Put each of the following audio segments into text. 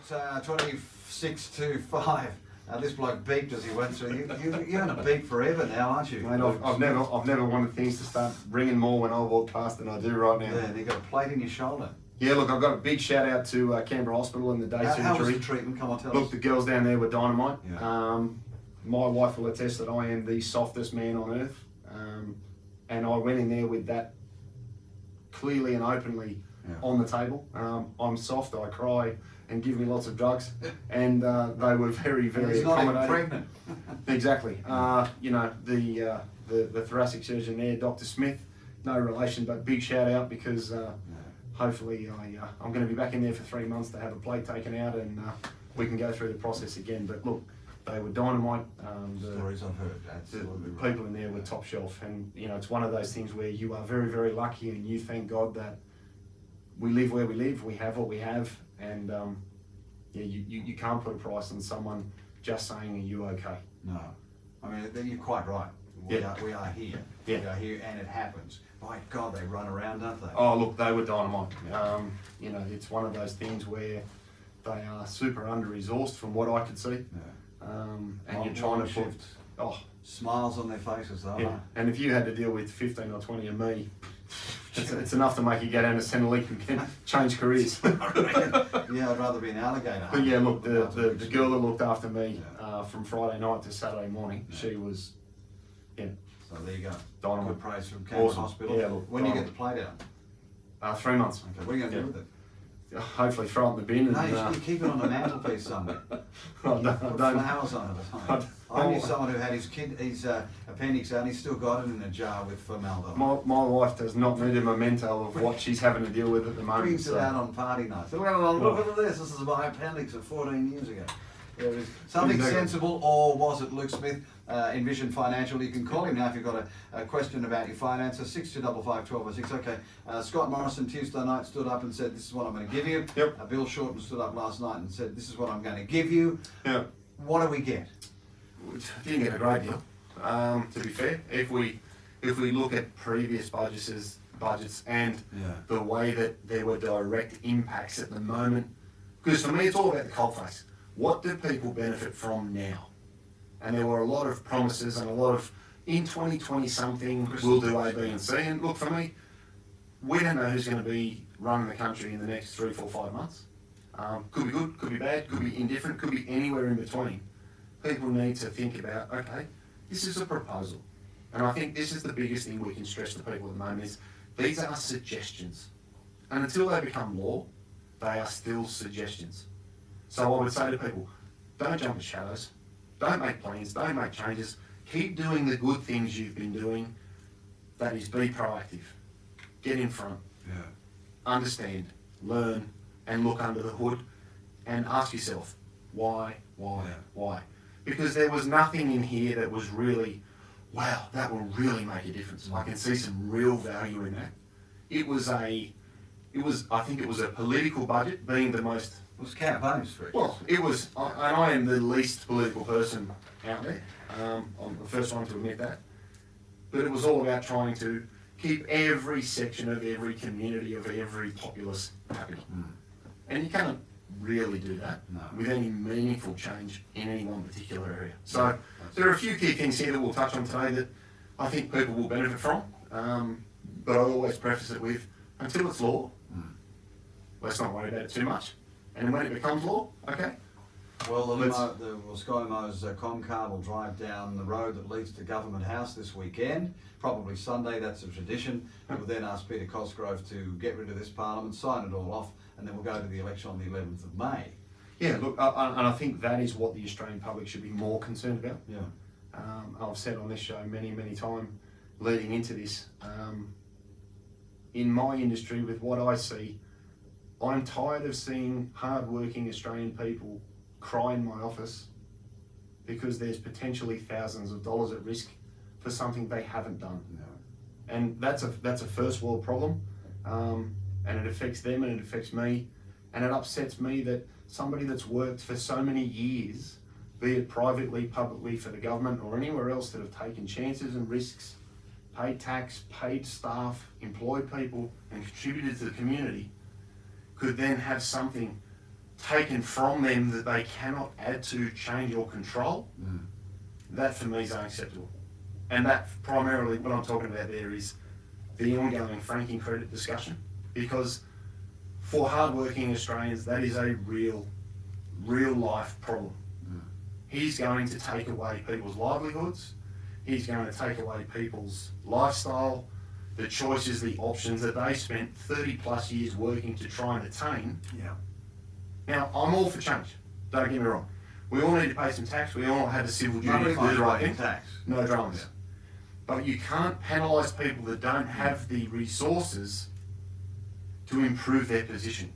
looked 26-5. This bloke beeped as he went through. You're going to beep forever now, aren't you? Mate, I've never wanted things to start ringing more when I walk past than I do right now. Yeah, you've got a plate in your shoulder. Yeah, look, I've got a big shout out to Canberra Hospital and the day surgery. How was the treatment? Come on, tell us. Look, the girls down there were dynamite. Yeah. My wife will attest that I am the softest man on earth. And I went in there with that clearly and openly on the table. I'm soft, I cry, and give me lots of drugs. And they were very, very accommodating. Not even pregnant. Exactly. You know, the thoracic surgeon there, Dr. Smith, no relation, but big shout out because hopefully I'm going to be back in there for 3 months to have a plate taken out and we can go through the process again. But look, they were dynamite. Stories I've heard, absolutely. The people in there were top shelf, and you know, it's one of those things where you are very, very lucky, and you thank God that we live where we live, we have what we have, and you can't put a price on someone just saying, "Are you okay?" No, I mean you're quite right. We are here. Yeah. We are here, and it happens. My God, they run around, don't they? Oh, look, they were dynamite. You know, it's one of those things where they are super under-resourced from what I could see. And you're trying to put smiles on their faces, though. Yeah. And if you had to deal with 15 or 20 of me, it's enough to make you go down to Centrelink and change careers. Yeah, I'd rather be an alligator. But yeah, look, the girl that looked after me from Friday night to Saturday morning, she was, So there you go. Dynamite. Good praise from Canberra Hospital. Yeah, look, when do you get the plate out? 3 months. Okay, what are you going to do with it? Hopefully throw it in the bin. No, and, you should keep it on the mantelpiece somewhere. Put flowers on it. I knew someone who had his appendix out and he's still got it in a jar with formaldehyde. My wife does not need a memento of what she's having to deal with at the moment. Brings it out on party nights. Look at this. This is my appendix of 14 years ago. There is something sensible, or was it Luke Smith, Envision Financial? You can call him now if you've got a question about your finances. 6255 1206. Okay. Scott Morrison Tuesday night stood up and said, "This is what I'm going to give you." Yep. Bill Shorten stood up last night and said, "This is what I'm going to give you." Yeah. What do we get? Didn't get a great deal. To be fair, if we look at previous budgets and the way that there were direct impacts at the moment, because for me it's all about the coalface. What do people benefit from now? And there were a lot of promises and a lot of, in 2020 something, we'll do A, B and C. And look, for me, we don't know who's going to be running the country in the next 3, 4, 5 months. Could be good, could be bad, could be indifferent, could be anywhere in between. People need to think about, okay, this is a proposal. And I think this is the biggest thing we can stress to people at the moment is these are suggestions. And until they become law, they are still suggestions. So I would say to people, don't jump at shadows, don't make plans, don't make changes, keep doing the good things you've been doing, that is be proactive, get in front, understand, learn, and look under the hood, and ask yourself, why? Because there was nothing in here that was really, wow, that will really make a difference. I can see some real value in that. I think it was a political budget, being the most... It was campaign street. Well, it was, and I am the least political person out there. I'm the first one to admit that. But it was all about trying to keep every section of every community, of every populace happy. And you can't really do that with any meaningful change in any one particular area. So there are a few key things here that we'll touch on today that I think people will benefit from. But I always preface it with, until it's law, let's not worry about it too much. And when it becomes law, okay. Well, the ScoMo's Comcar will drive down the road that leads to Government House this weekend, probably Sunday, that's a tradition. We will then ask Peter Cosgrove to get rid of this Parliament, sign it all off, and then we'll go to the election on the 11th of May. Yeah, look, and I think that is what the Australian public should be more concerned about. Yeah. I've said on this show many times leading into this, in my industry with what I see, I'm tired of seeing hard-working Australian people cry in my office because there's potentially thousands of dollars at risk for something they haven't done. No. And that's a first world problem, and it affects them and it affects me, and it upsets me that somebody that's worked for so many years, be it privately, publicly, for the government or anywhere else, that have taken chances and risks, paid tax, paid staff, employed people and contributed to the community, could then have something taken from them that they cannot add to, change or control, that for me is unacceptable. And that primarily, what I'm talking about there is the ongoing franking credit discussion, because for hardworking Australians, that is a real life problem. He's going to take away people's livelihoods, he's going to take away people's lifestyle, the choices, the options that they spent 30 plus years working to try and attain. Yeah. Now, I'm all for change, don't get me wrong. We all need to pay some tax, we all have a civil duty to do the right thing. Tax. No dramas. But you can't penalise people that don't have the resources to improve their position.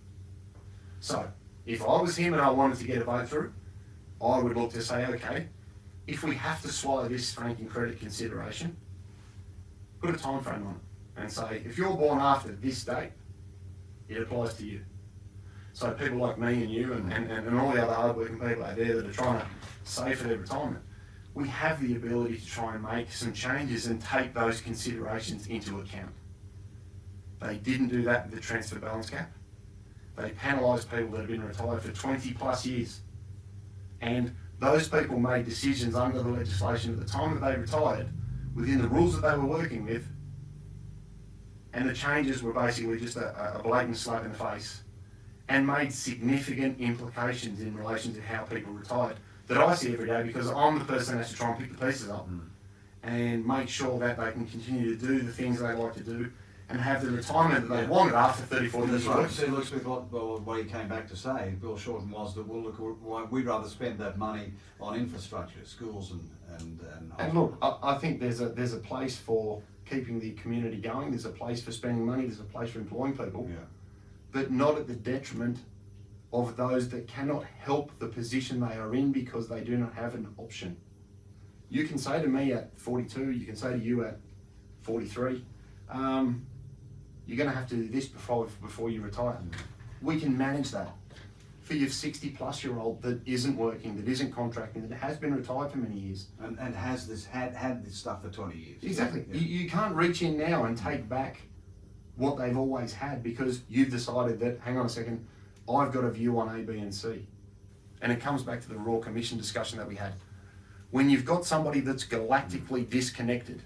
So, if I was him and I wanted to get a vote through, I would look to say, okay, if we have to swallow this franking credit consideration, put a time frame on it and say, if you're born after this date, it applies to you. So people like me and you and all the other hardworking people out there that are trying to save for their retirement, we have the ability to try and make some changes and take those considerations into account. They didn't do that with the transfer balance cap. They penalised people that have been retired for 20 plus years. And those people made decisions under the legislation at the time that they retired within the rules that they were working with, and the changes were basically just a blatant slap in the face and made significant implications in relation to how people retired that I see every day, because I'm the person that has to try and pick the pieces up and make sure that they can continue to do the things they like to do and have the retirement that they wanted after 34 years of work. See, looks with what he came back to say, Bill Shorten, was that we'd rather spend that money on infrastructure, schools and look, I think there's a place for keeping the community going. There's a place for spending money. There's a place for employing people, but not at the detriment of those that cannot help the position they are in because they do not have an option. You can say to me at 42, you can say to you at 43, you're going to have to do this before you retire. We can manage that. For your 60 plus year old that isn't working, that isn't contracting, that has been retired for many years. And has this had this stuff for 20 years. Exactly. Yeah. You can't reach in now and take back what they've always had because you've decided that, hang on a second, I've got a view on A, B and C. And it comes back to the Royal Commission discussion that we had. When you've got somebody that's galactically disconnected,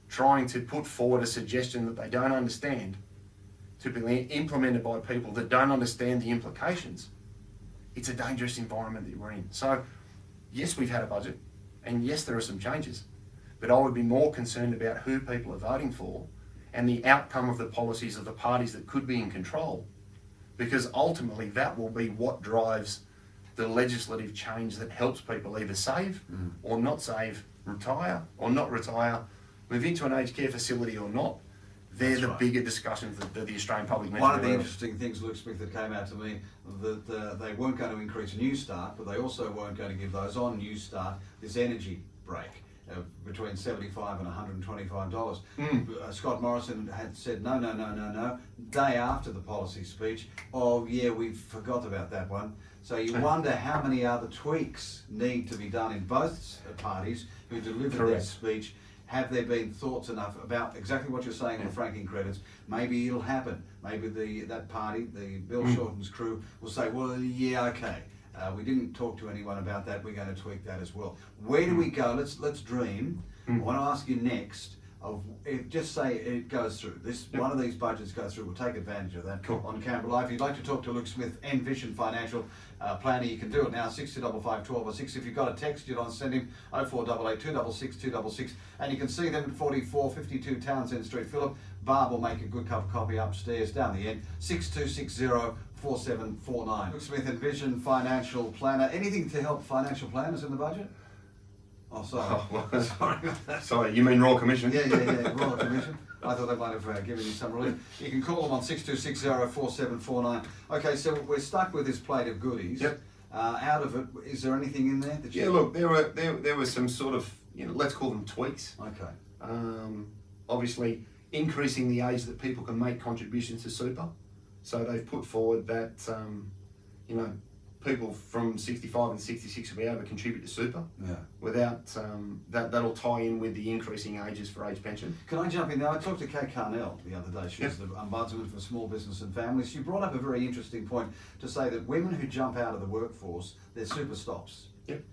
trying to put forward a suggestion that they don't understand, typically implemented by people that don't understand the implications, it's a dangerous environment that we're in. So, yes, we've had a budget, and yes, there are some changes, but I would be more concerned about who people are voting for and the outcome of the policies of the parties that could be in control, because ultimately that will be what drives the legislative change that helps people either save or not save, retire or not retire, move into an aged care facility or not. They're the bigger discussions that the Australian public needs to be aware of. One of the interesting things, Luke Smith, that came out to me, that they weren't going to increase New Start, but they also weren't going to give those on New Start this energy break between $75 and $125. Scott Morrison had said, no. Day after the policy speech, oh yeah, we forgot about that one. So you wonder how many other tweaks need to be done in both parties who delivered their speech. Have there been thoughts enough about exactly what you're saying on franking credits? Maybe it'll happen. Maybe that party, the Bill Shorten's crew, will say, well, yeah, okay. We didn't talk to anyone about that. We're going to tweak that as well. Where do we go? Let's dream. I want to ask you next. Just say it goes through. One of these budgets goes through. We'll take advantage of that on Canberra Live. If you'd like to talk to Luke Smith, Envision Financial Planner, you can do it now, 6255 12 or 6. If you've got a text, you'd send him 0488 266 266. And you can see them at 4452 Townsend Street, Phillip. Barb will make a good cup of coffee upstairs down the end, 6260 4749. Luke Smith, Envision Financial Planner. Anything to help financial planners in the budget? Oh, sorry. Oh, well, sorry. Sorry, you mean Royal Commission? Yeah, Royal Commission. I thought they might have given you some relief. You can call them on 6260 4749. Okay, so we're stuck with this plate of goodies. Yep. Out of it, is there anything in there that you... Yeah, look, there were some sort of, let's call them tweaks. Okay. Obviously, increasing the age that people can make contributions to super. So they've put forward that, people from 65 and 66 will be able to contribute to super Yeah. without that'll tie in with the increasing ages for age pension. Can I jump in there? I talked to Kate Carnell the other day. She was the Ombudsman for Small Business and Families. She brought up a very interesting point to say that women who jump out of the workforce, their super stops. Yep.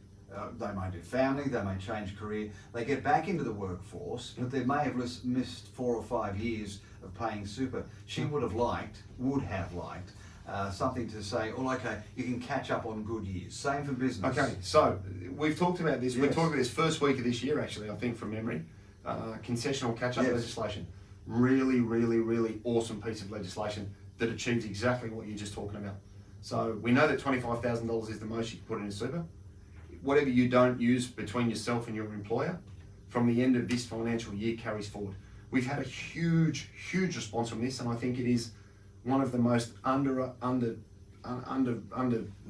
They may do family, they may change career, they get back into the workforce, but they may have missed 4 or 5 years of paying super. She would have liked something to say, oh, okay, you can catch up on good years. Same for business. Okay, so we've talked about this. Yes. We talked about this first week of this year, actually, I think, from memory. Concessional catch-up Yes. legislation. Really, really, really awesome piece of legislation that achieves exactly what you're just talking about. So we know that $25,000 is the most you can put in a super. Whatever you don't use between yourself and your employer, from the end of this financial year carries forward. We've had a huge response from this, and I think it is one of the most under The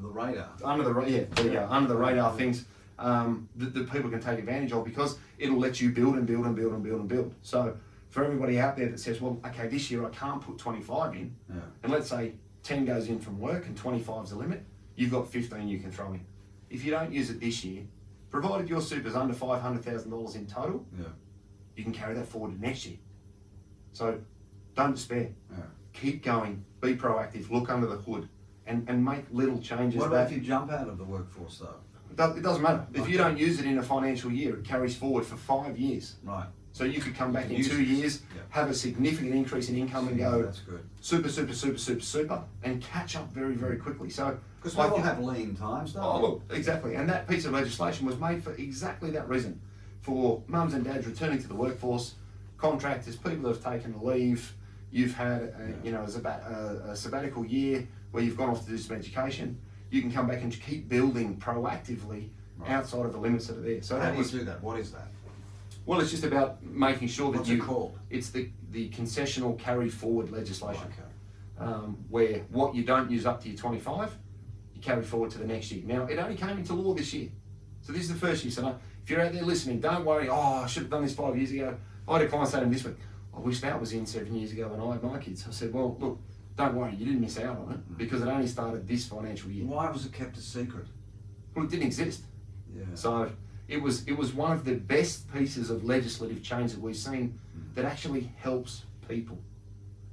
radar. under the radar things that people can take advantage of, because it'll let you build and build and build and build and build. So for everybody out there that says, well, okay, this year I can't put 25 in, and let's say 10 goes in from work and 25's the limit, you've got 15 you can throw in. If you don't use it this year, provided your super's under $500,000 in total, you can carry that forward to next year. So don't despair. Keep going, be proactive, look under the hood, and make little changes. What about if you jump out of the workforce though? It doesn't matter. If you don't use it in a financial year, it carries forward for 5 years. Right. So you could come back in Use 2 it. years, have a significant increase in income and go That's good. super, and catch up very, very quickly. So Because we all have lean times, don't oh, we? look, exactly. And that piece of legislation was made for exactly that reason. For mums and dads returning to the workforce, contractors, people that have taken a leave, you've had a sabbatical year where you've gone off to do some education, you can come back and keep building proactively outside of the limits that are there. So How that do was, you do that? What is that? well, it's just about making sure that What's it called? it's the concessional carry forward legislation. Okay. Where what you don't use up to your 25, you carry forward to the next year. Now, it only came into law this year. So this is the first year. So now, if you're out there listening, don't worry, I should have done this 5 years ago. I had a client say to me this week, I wish that was in 7 years ago when I had my kids. I said, well, look, don't worry, you didn't miss out on it because it only started this financial year. Why was it kept a secret? Well, it didn't exist. Yeah. So it was one of the best pieces of legislative change that we've seen that actually helps people.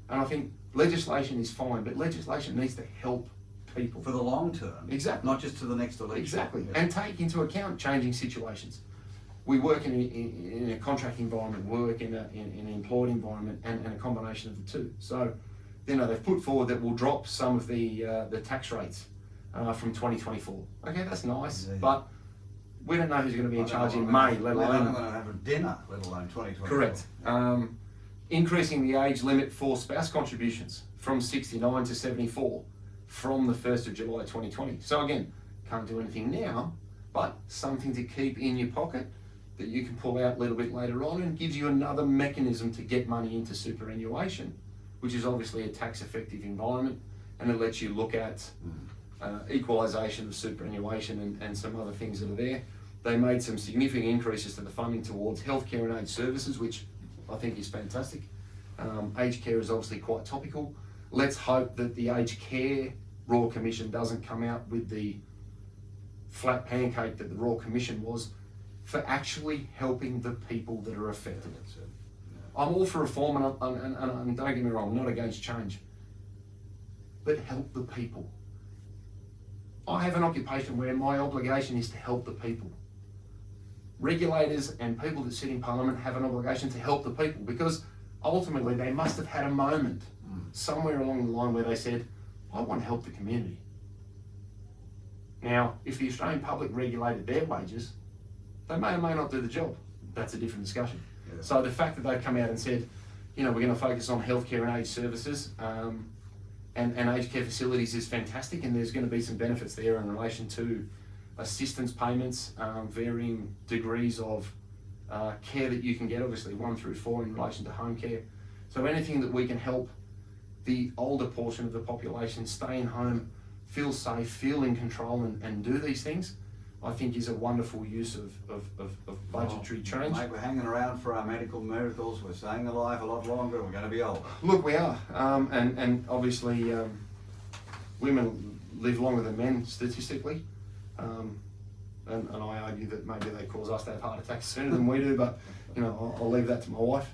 And I think legislation is fine, but legislation needs to help people. For the long term. Exactly. Not just to the next election. Exactly. Yeah. And take into account changing situations. We work in a contract environment, we work in an employed environment, and a combination of the two. So, they've put forward that we'll drop some of the tax rates from 2024. Okay, that's nice, but we don't know who's going to be in charge in May, let alone... I'm going to have a dinner, let alone 2024. Correct. Increasing the age limit for spouse contributions from 69 to 74 from the 1st of July 2020. So again, can't do anything now, but something to keep in your pocket that you can pull out a little bit later on, and gives you another mechanism to get money into superannuation, which is obviously a tax effective environment, and it lets you look at equalisation of superannuation and some other things that are there. They made some significant increases to the funding towards healthcare and aged services, which I think is fantastic. Aged care is obviously quite topical. Let's hope that the Aged Care Royal Commission doesn't come out with the flat pancake that the Royal Commission was, for actually helping the people that are affected. Yeah. I'm all for reform, and don't get me wrong, I'm not against change, but help the people. I have an occupation where my obligation is to help the people. Regulators and people that sit in Parliament have an obligation to help the people, because ultimately they must have had a moment somewhere along the line where they said, I want to help the community. Now, if the Australian public regulated their wages, they may or may not do the job. That's a different discussion. Yeah. So the fact that they've come out and said, we're going to focus on healthcare and aged services and aged care facilities is fantastic, and there's going to be some benefits there in relation to assistance payments, varying degrees of care that you can get, obviously 1 through 4 in relation to home care. So anything that we can help the older portion of the population stay in home, feel safe, feel in control, and do these things, I think is a wonderful use of budgetary change. Mate, we're hanging around for our medical miracles, we're staying alive a lot longer, we're going to be older. Look, we are, and obviously women live longer than men statistically. And I argue that maybe they cause us to have heart attacks sooner than we do, but you know, I'll leave that to my wife.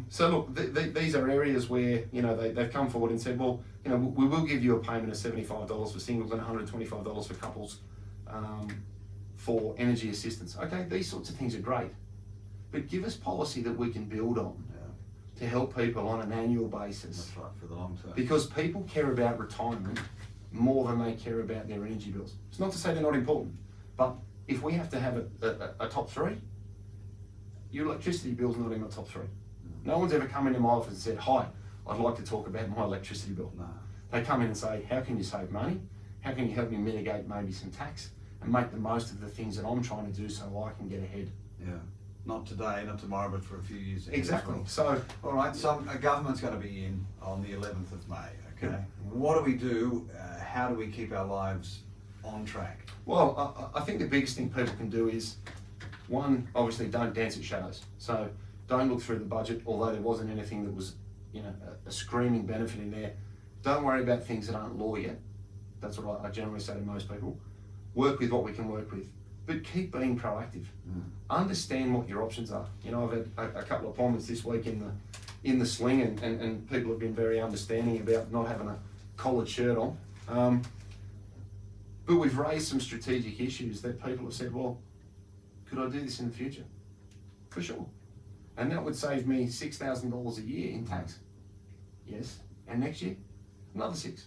So look, these are areas where, you know, they've come forward and said, well, you know, we will give you a payment of $75 for singles and $125 for couples for energy assistance. Okay, these sorts of things are great, but give us policy that we can build on to help people on an annual basis. That's right, for the long term. Because people care about retirement more than they care about their energy bills. It's not to say they're not important, but if we have to have a top three, your electricity bill's not in my top three. No one's ever come into my office and said, hi, I'd like to talk about my electricity bill. No. They come in and say, how can you save money? How can you help me mitigate maybe some tax and make the most of the things that I'm trying to do so I can get ahead? Yeah. Not today, not tomorrow, but for a few years. Exactly. Well. So, all right, so a government's going to be in on the 11th of May, okay? Yeah. What do we do? How do we keep our lives on track? well, I think the biggest thing people can do is, one, obviously don't dance at shadows. So don't look through the budget, although there wasn't anything that was, you know, a screaming benefit in there. Don't worry about things that aren't law yet. That's what I generally say to most people. Work with what we can work with, but keep being proactive. Understand what your options are. You know, I've had a couple of appointments this week in the sling, and people have been very understanding about not having a collared shirt on. But we've raised some strategic issues that people have said, well, could I do this in the future? For sure. And that would save me $6,000 a year in tax. Yes. And next year, another 6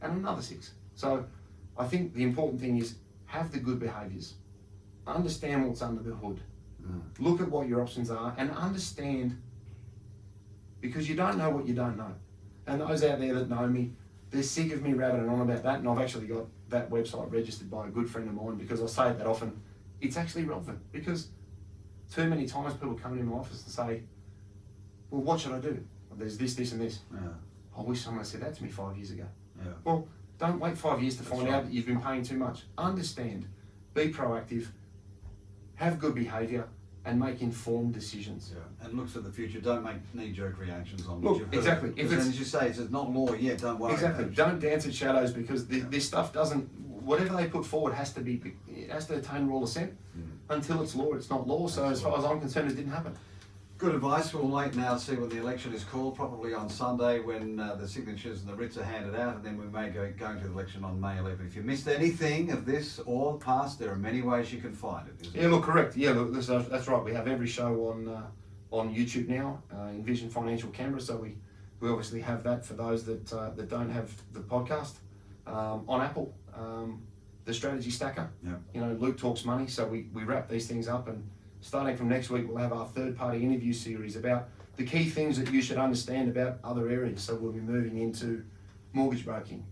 and another 6. So I think the important thing is have the good behaviours. Understand what's under the hood. Look at what your options are and understand, because you don't know what you don't know. And those out there that know me, they're sick of me rabbiting on about that, and I've actually got that website registered by a good friend of mine because I say it that often. It's actually relevant because too many times people come into my office and say, well, what should I do? Well, there's this and this. Yeah. I wish someone had said that to me 5 years ago. Yeah. Well, don't wait 5 years to That's find right. out that you've been paying too much. Understand, be proactive, have good behaviour, and make informed decisions. Yeah. And look to the future. Don't make knee-jerk reactions on Look, what you've heard. exactly. If Because it's- then, as you say, it's not law yet. Don't worry. Exactly. About it. Don't dance at shadows because this stuff doesn't. Whatever they put forward has to attain rule of assent. Until it's law, it's not law. So as far as I'm concerned, it didn't happen. Good advice. We'll wait now to see when the election is called, probably on Sunday when the signatures and the writs are handed out, and then we may go to the election on May 11th. If you missed anything of this or past, there are many ways you can find it. Yeah, look, correct. Yeah, look, that's right. We have every show on YouTube now, Envision Financial Canberra. So we obviously have that for those that don't have the podcast. On Apple, the Strategy Stacker. Yeah. You know, Luke Talks Money. So we wrap these things up, and starting from next week, we'll have our third-party interview series about the key things that you should understand about other areas. So we'll be moving into mortgage broking.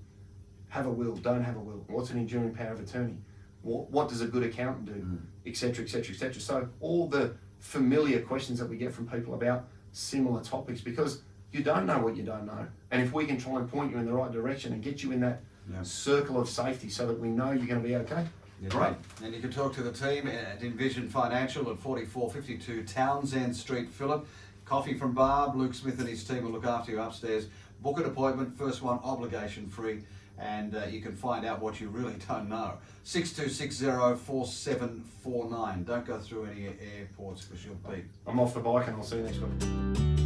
Have a will, don't have a will. What's an enduring power of attorney? What does a good accountant do? Et cetera, et cetera, et cetera. So all the familiar questions that we get from people about similar topics, because you don't know what you don't know. And if we can try and point you in the right direction and get you in that circle of safety so that we know you're going to be okay, great. And you can talk to the team at Envision Financial at 4452 Townsend Street, Phillip. Coffee from Barb. Luke Smith and his team will look after you upstairs. Book an appointment, first one obligation free, and you can find out what you really don't know. 62604749. Don't go through any airports because you'll beat. I'm off the bike and I'll see you next week.